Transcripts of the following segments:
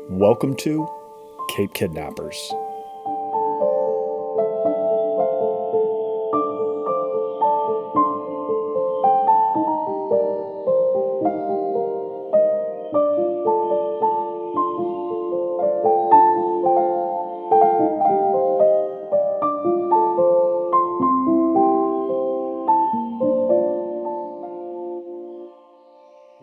Welcome to Cape Kidnappers.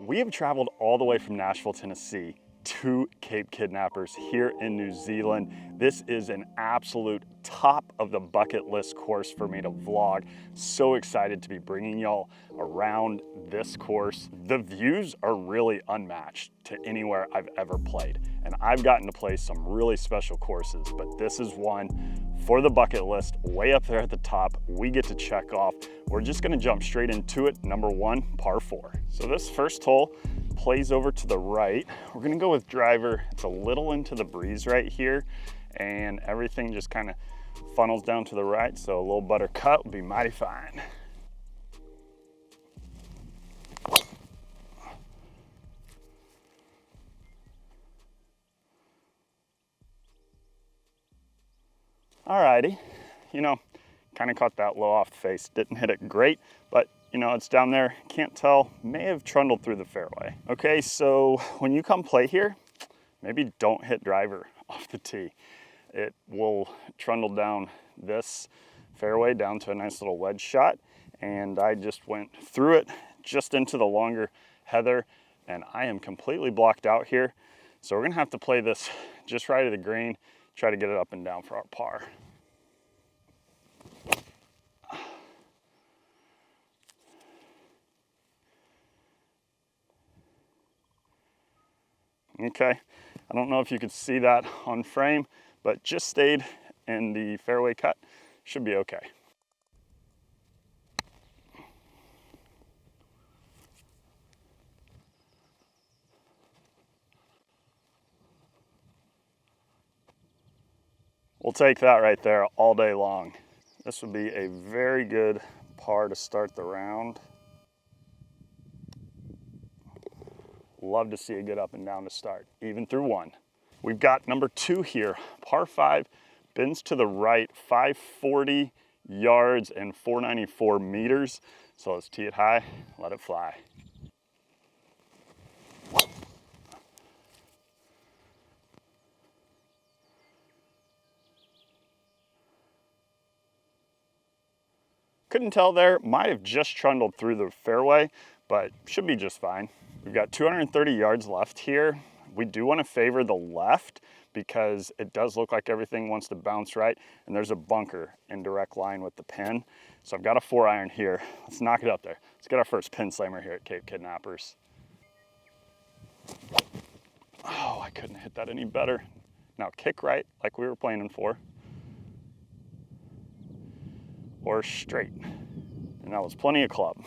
We have traveled all the way from Nashville, Tennessee to Cape Kidnappers here in New Zealand. This is an absolute top of the bucket list course for me to vlog. So excited to be bringing y'all around this course. The views are really unmatched to anywhere I've ever played. And I've gotten to play some really special courses, but this is one for the bucket list, way up there at the top. We get to check off. We're just gonna jump straight into it. Number one, par 4. So this first hole plays over to the right. We're gonna go with driver. It's a little into the breeze right here, and everything just kind of funnels down to the right, so a little butter cut would be mighty fine. Alrighty, kind of caught that low off the face. Didn't hit it great, but it's down there. Can't tell, may have trundled through the fairway. Okay, so when you come play here, maybe don't hit driver off the tee. It will trundle down this fairway down to a nice little wedge shot, and I just went through it just into the longer heather, and I am completely blocked out here. So we're gonna have to play this just right of the green, try to get it up and down for our par. Okay, I don't know if you could see that on frame, but just stayed in the fairway cut. Should be okay. We'll take that right there all day long. This would be a very good par to start the round. Love to see a good up and down to start, even through one. We've got number 2 here, par 5, bends to the right, 540 yards and 494 meters. So let's tee it high, let it fly. Couldn't tell there, might have just trundled through the fairway, but should be just fine. We've got 230 yards left here. We do want to favor the left because it does look like everything wants to bounce right, and there's a bunker in direct line with the pin. So I've got a 4-iron here. Let's knock it up there. Let's get our first pin slammer here at Cape Kidnappers. Oh, I couldn't hit that any better. Now kick right like we were planning for. Or straight. And that was plenty of club.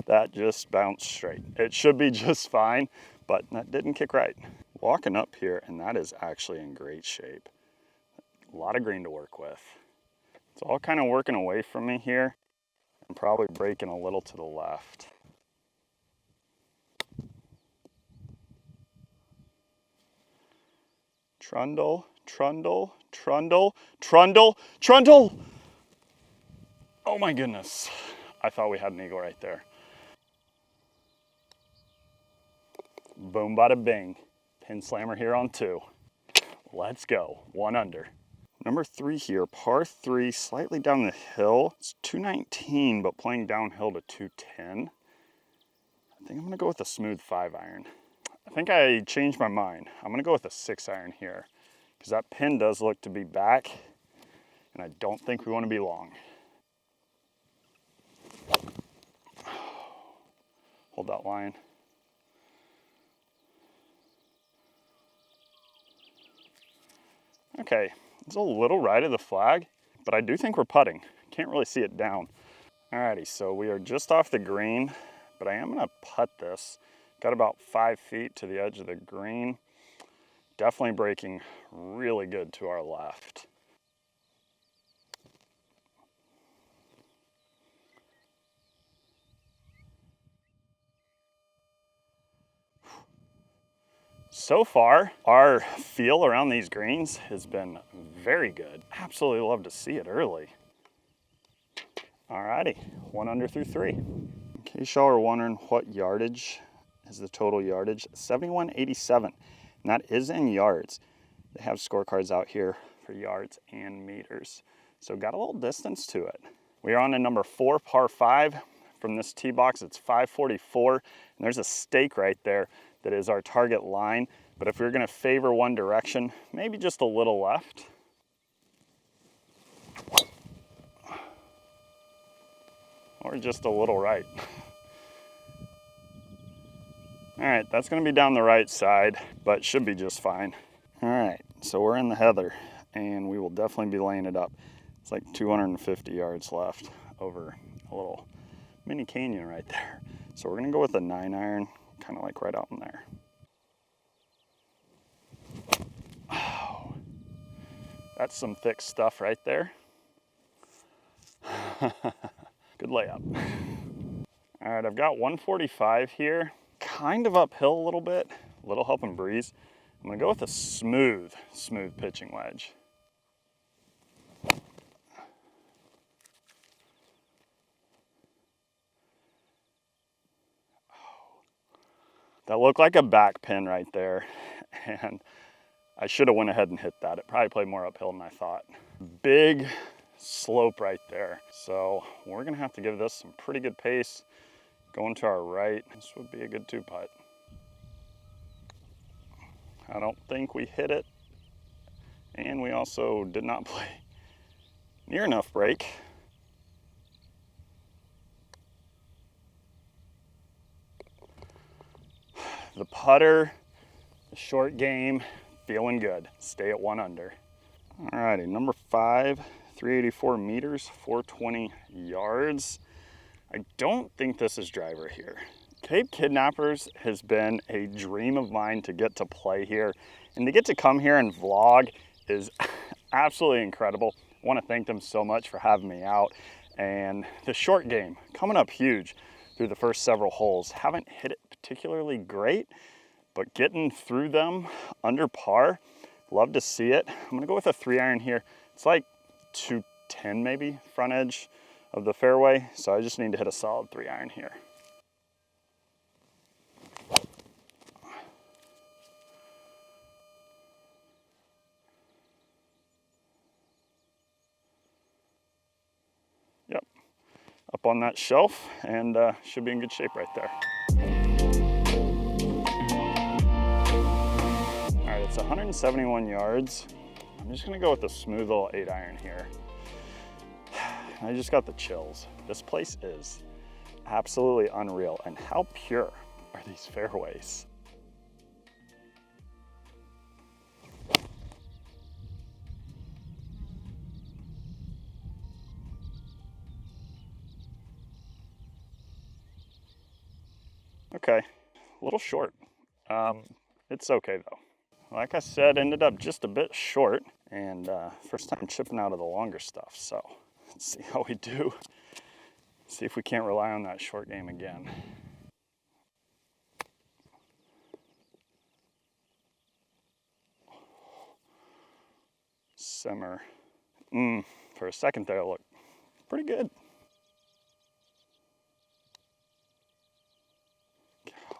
That just bounced straight. It should be just fine, but that didn't kick right. Walking up here, and that is actually in great shape. A lot of green to work with. It's all kind of working away from me here, and probably breaking a little to the left. Trundle, trundle, trundle, trundle, trundle! Oh my goodness. I thought we had an eagle right there. Boom, bada bing. Pin slammer here on 2. Let's go, 1 under. Number 3 here, par 3, slightly down the hill. It's 219, but playing downhill to 210. I think I'm gonna go with a smooth 5-iron. I think I changed my mind. I'm gonna go with a 6-iron here, because that pin does look to be back, and I don't think we wanna be long. Hold that line. Okay, it's a little right of the flag, but I do think we're putting. Can't really see it down. Alrighty, so we are just off the green, but I am gonna putt this. Got about 5 feet to the edge of the green. Definitely breaking really good to our left. So far, our feel around these greens has been very good. Absolutely love to see it early. Alrighty, 1 under through 3. In case y'all are wondering what yardage is the total yardage, 7187, and that is in yards. They have scorecards out here for yards and meters, so got a little distance to it. We are on to number 4, par 5. From this tee box, it's 544, and there's a stake right there that is our target line. But if we're gonna favor one direction, maybe just a little left. Or just a little right. All right, that's gonna be down the right side, but should be just fine. All right, so we're in the heather, and we will definitely be laying it up. It's like 250 yards left over a little mini canyon right there. So we're gonna go with a 9-iron, kind of like right out in there. Oh, that's some thick stuff right there. Good layup. All right, I've got 145 here, kind of uphill a little bit, a little helping breeze. I'm gonna go with a smooth pitching wedge. That looked like a back pin right there, and I should have went ahead and hit that. It probably played more uphill than I thought. Big slope right there. So we're gonna have to give this some pretty good pace. Going to our right, this would be a good 2-putt. I don't think we hit it, and we also did not play near enough break. The putter, the short game, feeling good. Stay at 1 under. Alrighty, number 5, 384 meters, 420 yards. I don't think this is driver here. Cape Kidnappers has been a dream of mine to get to play here, and to get to come here and vlog is absolutely incredible. I want to thank them so much for having me out. And the short game coming up huge through the first several holes. Haven't hit it particularly great, but getting through them under par, love to see it. I'm gonna go with a 3-iron here. It's like 210 maybe, front edge of the fairway, so I just need to hit a solid 3-iron here. Yep, up on that shelf, and should be in good shape right there. All right, it's 171 yards. I'm just gonna go with a smooth little 8-iron here. I just got the chills. This place is absolutely unreal, and how pure are these fairways? Okay, a little short. It's okay though. Like I said, ended up just a bit short, and first time chipping out of the longer stuff, so let's see how we do. See if we can't rely on that short game again. Simmer. For a second there, it looked pretty good.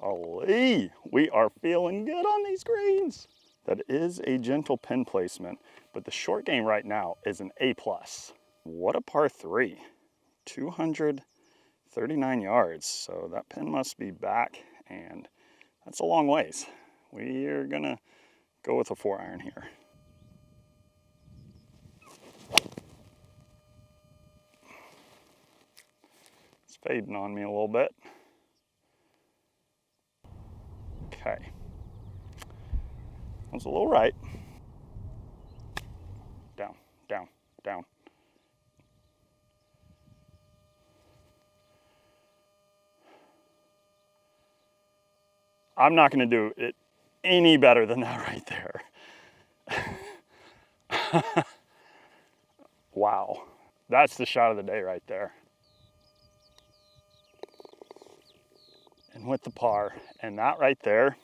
Golly, we are feeling good on these greens. That is a gentle pin placement, but the short game right now is an A+. What a par 3, 239 yards. So that pin must be back, and that's a long ways. We are gonna go with a 4-iron here. It's fading on me a little bit. Okay. That was a little right. Down, down, down. I'm not gonna do it any better than that right there. Wow, that's the shot of the day right there. And with the par, and that right there,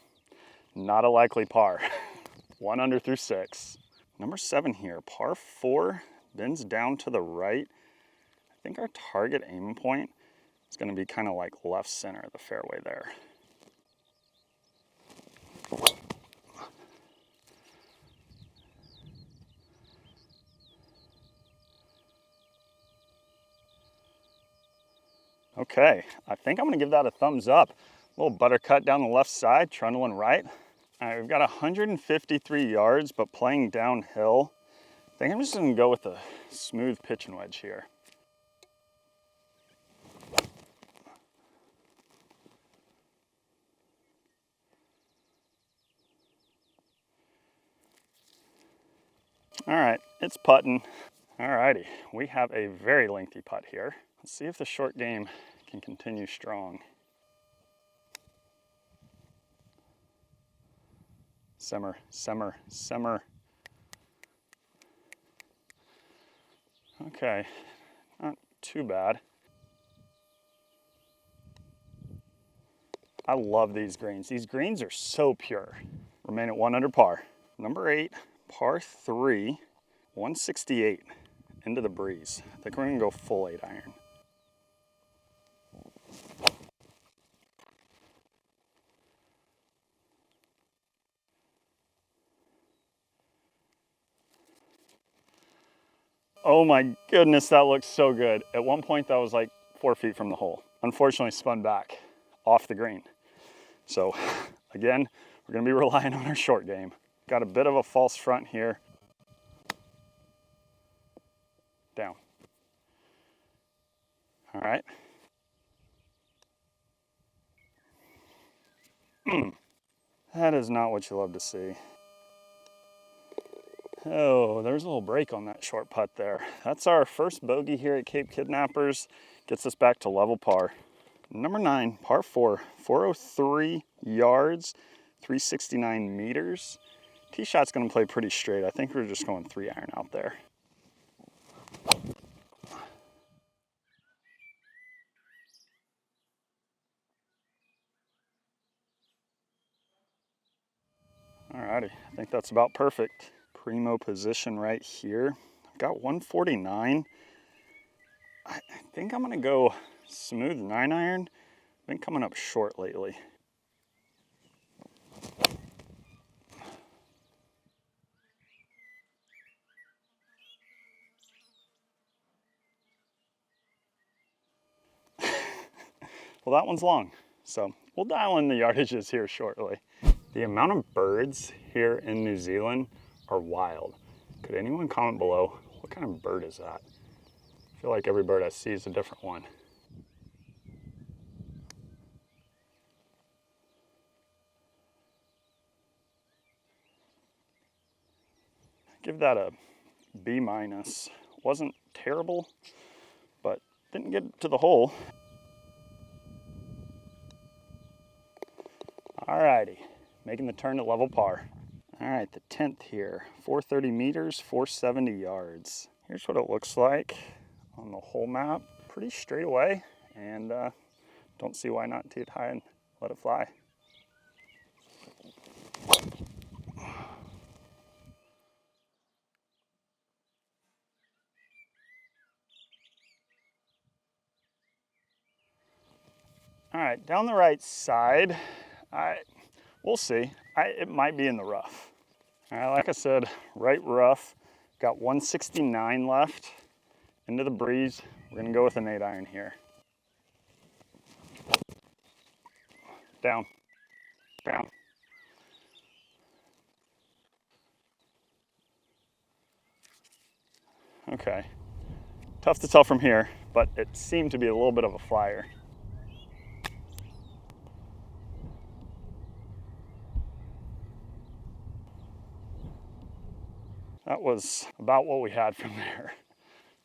not a likely par. 1 under through 6. Number 7 here, par 4, bends down to the right. I think our target aim point is going to be kind of like left center of the fairway there. Okay, I think I'm gonna give that a thumbs up. A little buttercut down the left side, trundling right. All right, we've got 153 yards, but playing downhill. I think I'm just gonna go with a smooth pitch and wedge here. All right, it's putting. All righty, we have a very lengthy putt here. Let's see if the short game can continue strong. Simmer, simmer, simmer. Okay, not too bad. I love these greens. These greens are so pure. Remain at 1 under par. Number 8, par 3, 168 into the breeze. I think we're gonna go full 8 iron. Oh my goodness, that looks so good. At one point that was like 4 feet from the hole. Unfortunately spun back off the green. So again, we're gonna be relying on our short game. Got a bit of a false front here. Down. All right. That is not what you love to see. Oh, there's a little break on that short putt there. That's our first bogey here at Cape Kidnappers. Gets us back to level par. Number 9, par 4, 403 yards, 369 meters. Tee shot's gonna play pretty straight. I think we're just going 3 iron out there. Alrighty, I think that's about perfect. Primo position right here. I've got 149. I think I'm gonna go smooth 9 iron. Been coming up short lately. Well, that one's long, so we'll dial in the yardages here shortly. The amount of birds here in New Zealand are wild. Could anyone comment below, what kind of bird is that? I feel like every bird I see is a different one. Give that a B-. Wasn't terrible, but didn't get to the hole. Alrighty, making the turn to level par. All right, the 10th here, 430 meters, 470 yards. Here's what it looks like on the hole map. Pretty straight away, and don't see why not tee it high and let it fly. All right, down the right side, we'll see. It might be in the rough. All right, like I said, right rough. Got 169 left into the breeze. We're gonna go with an 8 iron here. Down, down. Okay, tough to tell from here, but it seemed to be a little bit of a flyer. That was about what we had from there.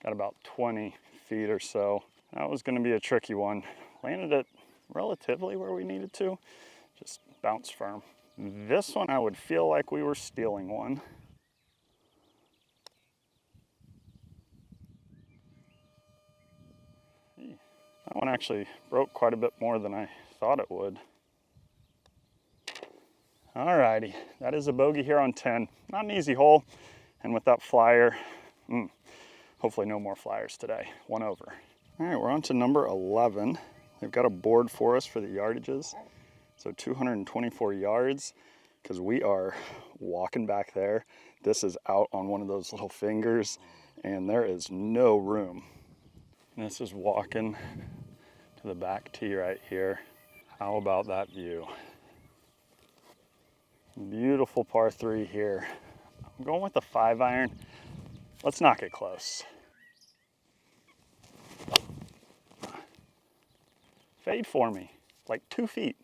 Got about 20 feet or so. That was gonna be a tricky one. Landed it relatively where we needed to, just bounced firm. This one I would feel like we were stealing one. That one actually broke quite a bit more than I thought it would. Alrighty, that is a bogey here on 10. Not an easy hole, and with that flyer, hopefully no more flyers today. 1 over. All right, we're on to number 11. They've got a board for us for the yardages. So 224 yards, because we are walking back there. This is out on one of those little fingers, and there is no room. And this is walking to the back tee right here. How about that view? Beautiful par 3 here. I'm going with the 5-iron. Let's knock it close. Fade for me, like 2 feet.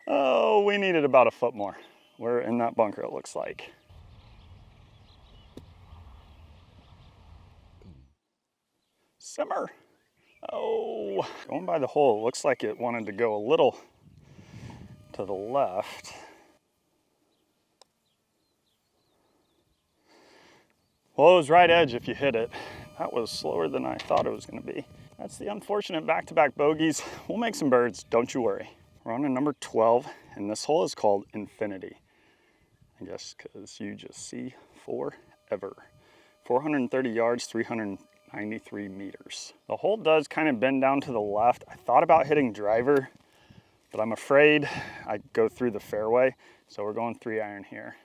Oh, we needed about a foot more. We're in that bunker, it looks like. Simmer. Oh, going by the hole, it looks like it wanted to go a little to the left. Well, it was right edge if you hit it. That was slower than I thought it was going to be. That's the unfortunate back-to-back bogeys. We'll make some birds, don't you worry. We're on to number 12, and this hole is called Infinity. I guess because you just see forever. 430 yards, 393 meters. The hole does kind of bend down to the left. I thought about hitting driver, but I'm afraid I'd go through the fairway, so we're going 3-iron here.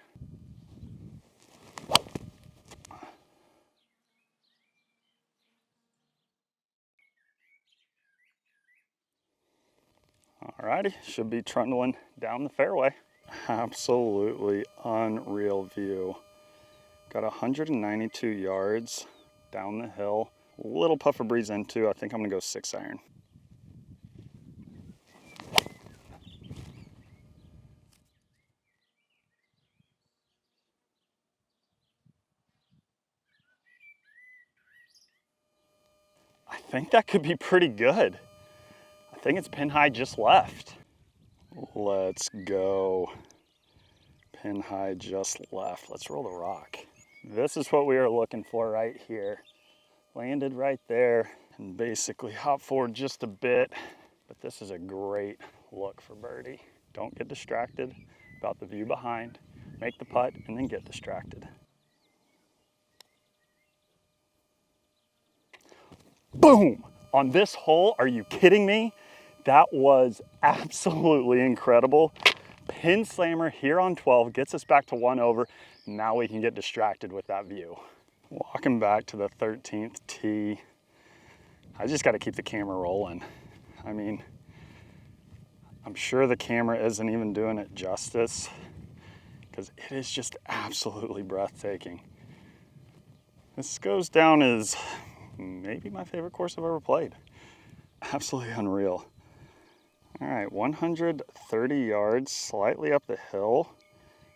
Alrighty, should be trundling down the fairway. Absolutely unreal view. Got 192 yards down the hill. A little puff of breeze into. I think I'm gonna go 6-iron. I think that could be pretty good. I think it's pin high just left. Let's go. Pin high just left. Let's roll the rock. This is what we are looking for right here. Landed right there and basically hop forward just a bit, but this is a great look for birdie. Don't get distracted about the view behind. Make the putt and then get distracted. Boom! On this hole, are you kidding me? That was absolutely incredible. Pin slammer here on 12 gets us back to 1 over. Now we can get distracted with that view. Walking back to the 13th tee. I just got to keep the camera rolling. I mean, I'm sure the camera isn't even doing it justice because it is just absolutely breathtaking. This goes down as maybe my favorite course I've ever played. Absolutely unreal. All right, 130 yards, slightly up the hill.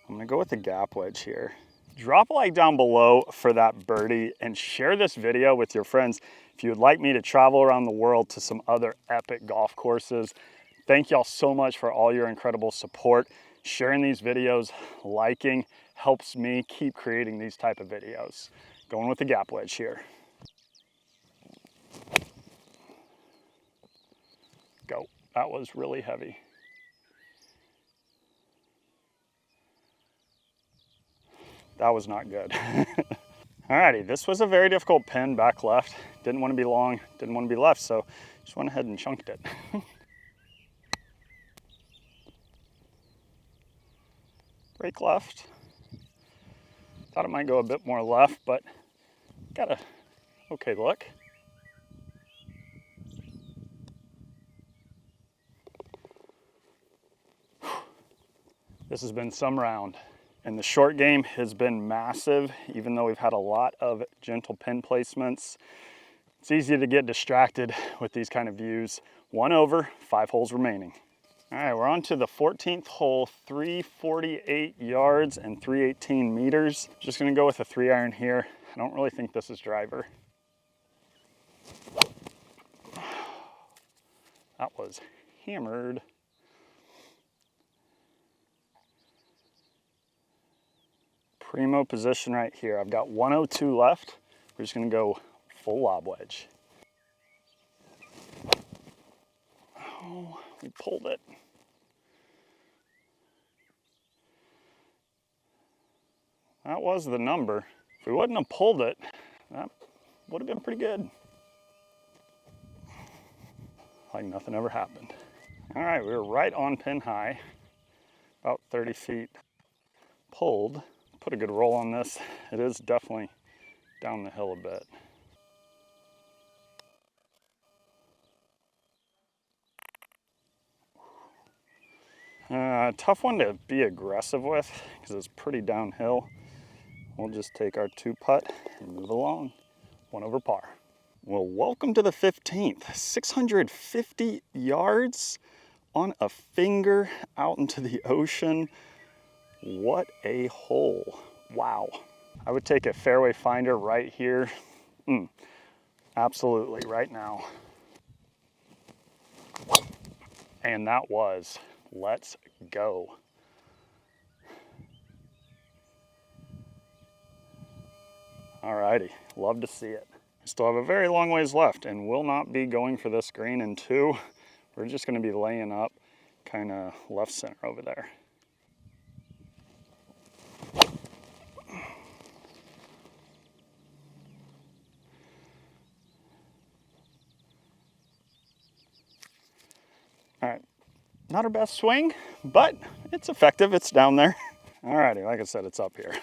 I'm gonna go with the gap wedge here. Drop a like down below for that birdie and share this video with your friends if you would like me to travel around the world to some other epic golf courses. Thank y'all so much for all your incredible support. Sharing these videos, liking, helps me keep creating these type of videos. Going with the gap wedge here. Go. That was really heavy. That was not good. Alrighty, this was a very difficult pin back left. Didn't want to be long, didn't want to be left, so just went ahead and chunked it. Break left. Thought it might go a bit more left, but got a okay look. This has been some round. And the short game has been massive, even though we've had a lot of gentle pin placements. It's easy to get distracted with these kind of views. 1 over, 5 holes remaining. All right, we're on to the 14th hole, 348 yards and 318 meters. Just gonna go with a 3-iron here. I don't really think this is driver. That was hammered. Primo position right here. I've got 102 left. We're just gonna go full lob wedge. Oh, we pulled it. That was the number. If we wouldn't have pulled it, that would have been pretty good. Like nothing ever happened. All right, we were right on pin high, about 30 feet. Pulled, put a good roll on this. It is definitely down the hill a bit. Tough one to be aggressive with because it's pretty downhill. We'll just take our 2-putt and move along. 1 over par. Well, welcome to the 15th. 650 yards on a finger out into the ocean. What a hole. Wow. I would take a fairway finder right here. Absolutely, right now. And that was, let's go. Alrighty, love to see it. Still have a very long ways left and will not be going for this green in 2. We're just gonna be laying up kind of left center over there. All right, not our best swing, but it's effective, it's down there. Alrighty, like I said, it's up here.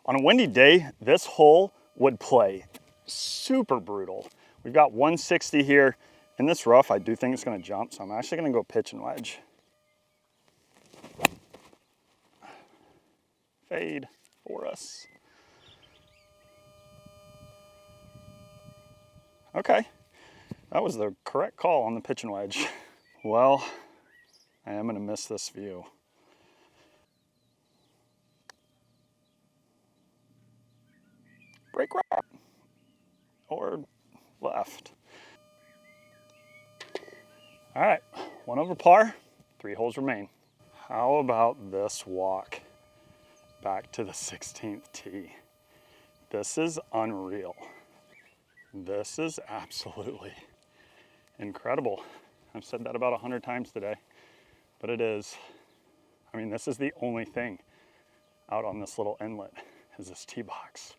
On a windy day, this hole would play super brutal. We've got 160 here. In this rough, I do think it's gonna jump, so I'm actually gonna go pitch and wedge. Fade for us. Okay, that was the correct call on the pitch and wedge. Well, I am gonna miss this view. Break right or left. All right, 1 over par, 3 holes remain. How about this walk back to the 16th tee? This is unreal. This is absolutely incredible. I've said that about 100 times today, but it is. I mean, this is the only thing out on this little inlet is this tee box.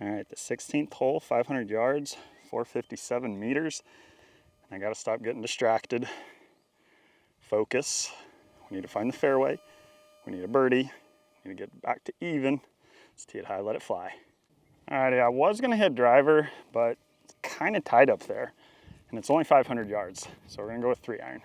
All right, the 16th hole, 500 yards, 457 meters. I gotta stop getting distracted. Focus. We need to find the fairway. We need a birdie. We need to get back to even. Let's tee it high, let it fly. Alrighty, I was gonna hit driver, but it's kind of tight up there. And it's only 500 yards, so we're gonna go with 3-iron.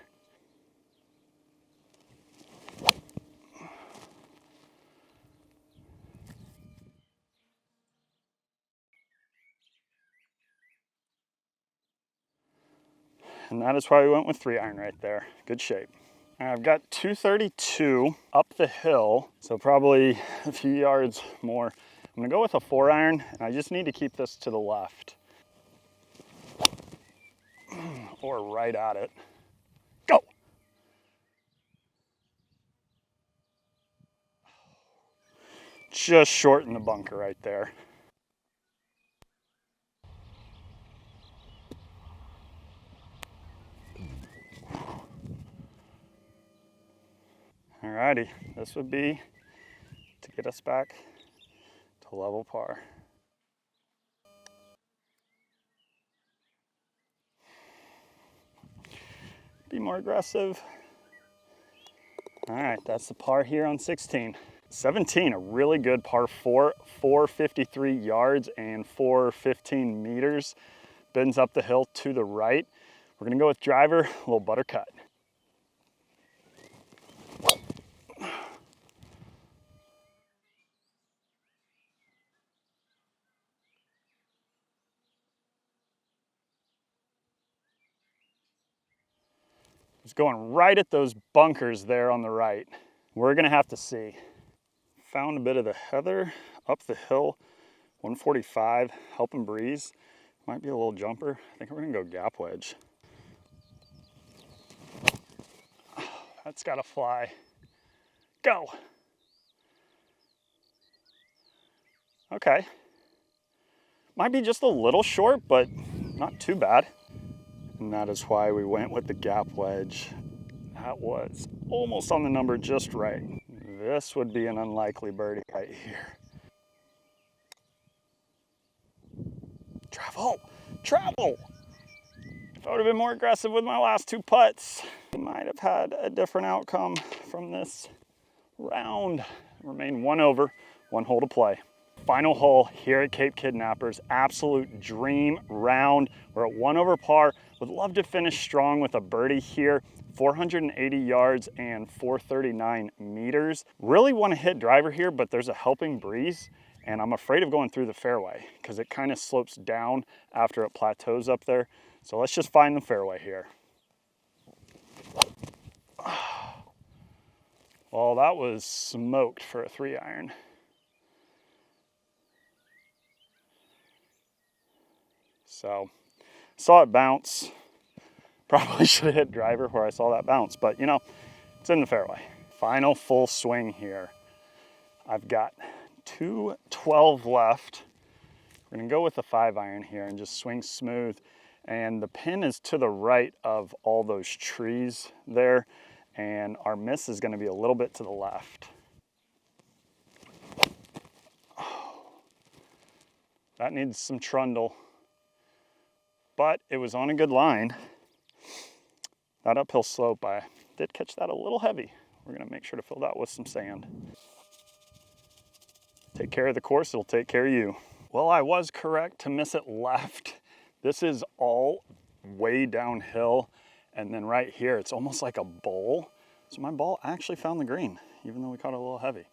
And that is why we went with 3-iron right there. Good shape. I've got 232 up the hill, so probably a few yards more. I'm gonna go with a 4-iron, and I just need to keep this to the left. Or right at it. Go! Just short in the bunker right there. Alrighty, this would be to get us back to level par. Be more aggressive. All right, that's the par here on 16. 17, a really good par 4, 453 yards and 415 meters. Bends up the hill to the right. We're gonna go with driver, a little butter cut. It's going right at those bunkers there on the right. We're gonna have to see. Found a bit of the heather up the hill, 145, helping breeze. Might be a little jumper. I think we're gonna go gap wedge. That's gotta fly. Go. Okay. Might be just a little short, but not too bad. And that is why we went with the gap wedge. That was almost on the number just right. This would be an unlikely birdie right here. Travel, travel. If I would have been more aggressive with my last 2 putts, we might have had a different outcome from this round. Remain 1 over, 1 hole to play. Final hole here at Cape Kidnappers, absolute dream round. We're at 1 over par. Would love to finish strong with a birdie here. 480 yards and 439 meters. Really want to hit driver here, but there's a helping breeze and I'm afraid of going through the fairway because it kind of slopes down after it plateaus up there. So let's just find the fairway here. Well, that was smoked for a 3-iron. So, saw it bounce. Probably should have hit driver where I saw that bounce, but you know, it's in the fairway. Final full swing here. I've got 212 left. We're gonna go with the 5-iron here and just swing smooth. And the pin is to the right of all those trees there, and our miss is gonna be a little bit to the left. Oh, that needs some trundle, but it was on a good line. That uphill slope, I did catch that a little heavy. We're gonna make sure to fill that with some sand. Take care of the course, it'll take care of you. Well, I was correct to miss it left. This is all way downhill. And then right here, it's almost like a bowl. So my ball actually found the green, even though we caught it a little heavy.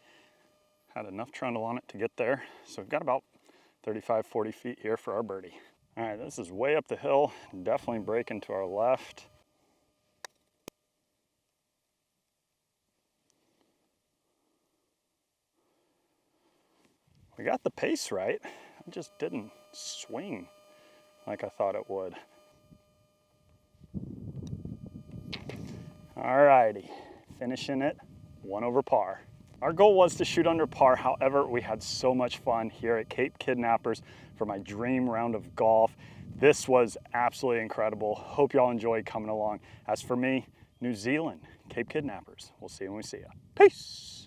Had enough trundle on it to get there. So we've got about 35, 40 feet here for our birdie. All right, this is way up the hill. Definitely breaking to our left. We got the pace right. It just didn't swing like I thought it would. All righty, finishing it 1 over par. Our goal was to shoot under par. However, we had so much fun here at Cape Kidnappers for my dream round of golf. This was absolutely incredible. Hope y'all enjoyed coming along. As for me, New Zealand, Cape Kidnappers. We'll see you when we see you. Peace.